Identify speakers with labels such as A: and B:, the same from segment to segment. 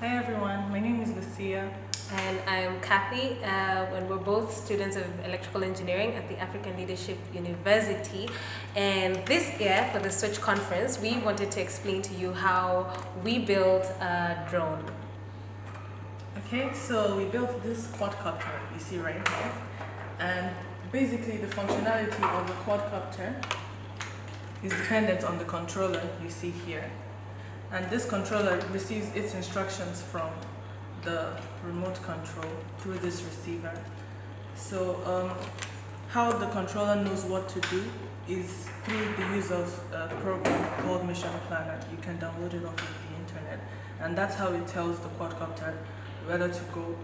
A: Hi everyone, my name is Lucia.
B: And I'm Kathy, and we're both students of electrical engineering at the African Leadership University. And this year, for the Switch conference, we wanted to explain to you how we build a drone.
A: Okay, so we built this quad-copter you see right here. And basically the functionality of the quad-copter is dependent on the controller you see here. And this controller receives its instructions from the remote control through this receiver. So how the controller knows what to do is through the use of a program called Mission Planner. You can download it off of the internet, and that's how it tells the quadcopter whether to go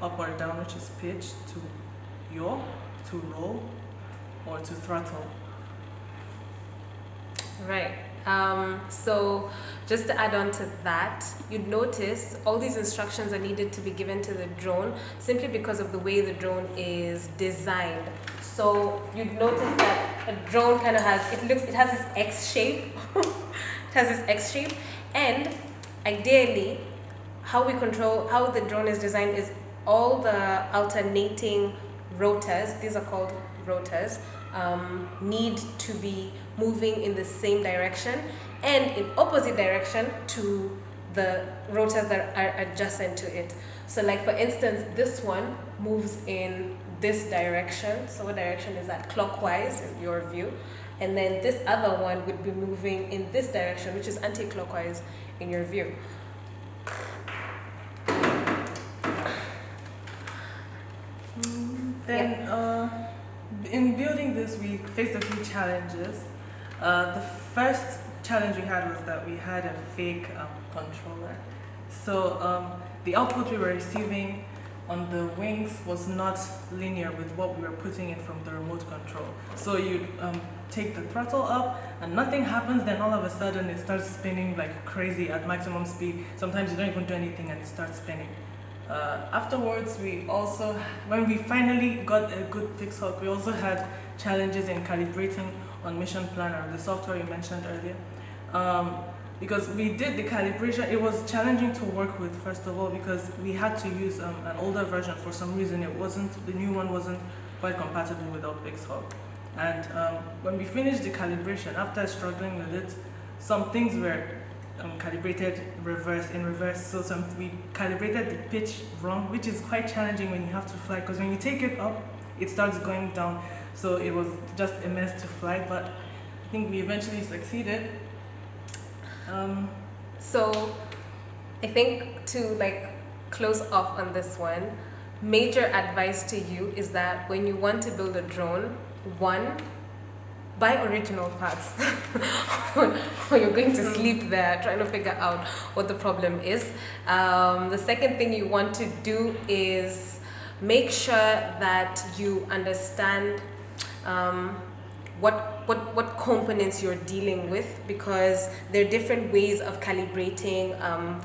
A: up or down, which is pitch, to yaw, to roll, or to throttle.
B: Right. So just to add on to that, you'd notice all these instructions are needed to be given to the drone simply because of the way the drone is designed. So you'd notice that a drone kind of it has this X shape. It has this X shape, and ideally, how the drone is designed is all the alternating rotors, these are called rotors, need to be moving in the same direction and in opposite direction to the rotors that are adjacent to it. So like for instance, this one moves in this direction. So what direction is that? Clockwise in your view. And then this other one would be moving in this direction, which is anti-clockwise in your view.
A: In building this, we faced a few challenges. The first challenge we had was that we had a fake controller. So the output we were receiving on the wings was not linear with what we were putting in from the remote control. So you'd take the throttle up and nothing happens, then all of a sudden it starts spinning like crazy at maximum speed. Sometimes you don't even do anything and it starts spinning. Afterwards, when we finally got a good fix hook, we also had challenges in calibrating on Mission Planner, the software you mentioned earlier. Because we did the calibration, it was challenging to work with, first of all, because we had to use an older version. For some reason, the new one wasn't quite compatible with our fix hook. And when we finished the calibration, after struggling with it, some things were calibrated in reverse. So we calibrated the pitch wrong, which is quite challenging when you have to fly, because when you take it up, it starts going down. So it was just a mess to fly, but I think we eventually succeeded.
B: So I think to close off on this one, major advice to you is that when you want to build a drone, one, buy original parts when you're going to sleep there trying to figure out what the problem is. The second thing you want to do is make sure that you understand what components you're dealing with, because there are different ways of calibrating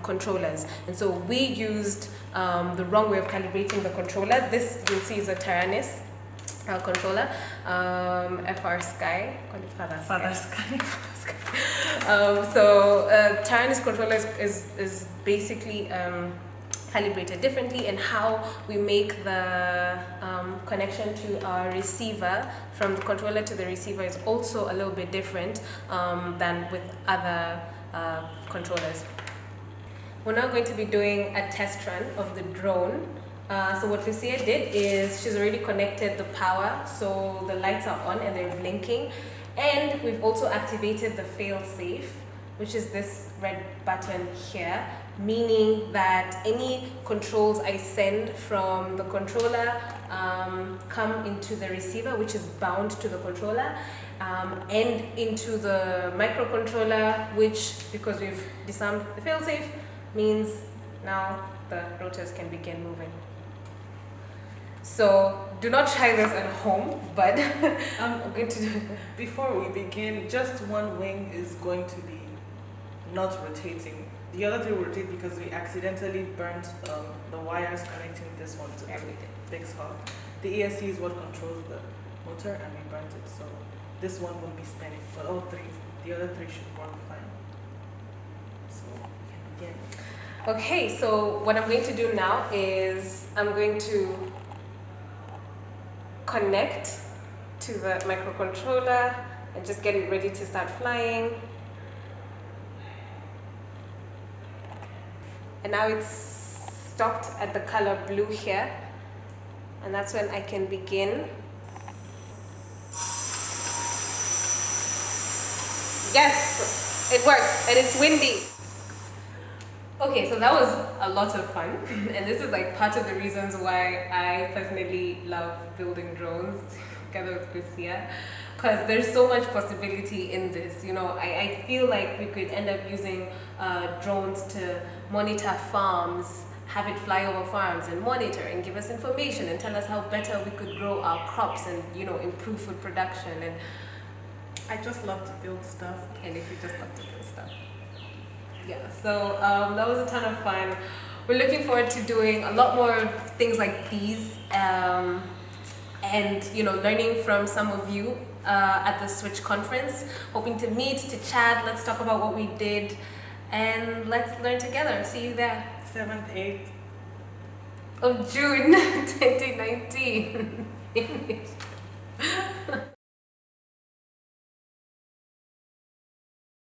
B: controllers. And so we used the wrong way of calibrating the controller. This you'll see is a Taranis controller, FR Sky, call it Father Sky. So Taranis controller is basically calibrated differently, and how we make the connection to our receiver from the controller to the receiver is also a little bit different than with other controllers. We're now going to be doing a test run of the drone. So what Lucia did is she's already connected the power, so the lights are on and they're blinking, and we've also activated the fail-safe, which is this red button here, meaning that any controls I send from the controller come into the receiver, which is bound to the controller, and into the microcontroller, which, because we've disarmed the fail-safe, means now the rotors can begin moving. So do not try this at home, but I'm going to do.
A: Before we begin, just one wing is going to be not rotating. The other three will rotate because we accidentally burnt the wires connecting this one to the fix hook. The ESC is what controls the motor, and we burnt it, so this one won't be spinning, but the other three should work fine. So we can begin.
B: Okay, so what I'm going to do now is I'm going to connect to the microcontroller and just get it ready to start flying. And now it's stopped at the color blue here, and that's when I can begin. Yes, it works, and it's windy. Okay, so that was a lot of fun, and this is like part of the reasons why I personally love building drones together with Lucia, because there's so much possibility in this. You know, I feel like we could end up using drones to monitor farms, have it fly over farms and monitor and give us information and tell us how better we could grow our crops and, you know, improve food production. And
A: I just love to build stuff.
B: if you just love to build stuff. Yeah, so that was a ton of fun. We're looking forward to doing a lot more things like these, and you know, learning from some of you at the Switch conference. Hoping to meet, to chat. Let's talk about what we did, and let's learn together. See you there.
A: 7th, 8th
B: of June 2019.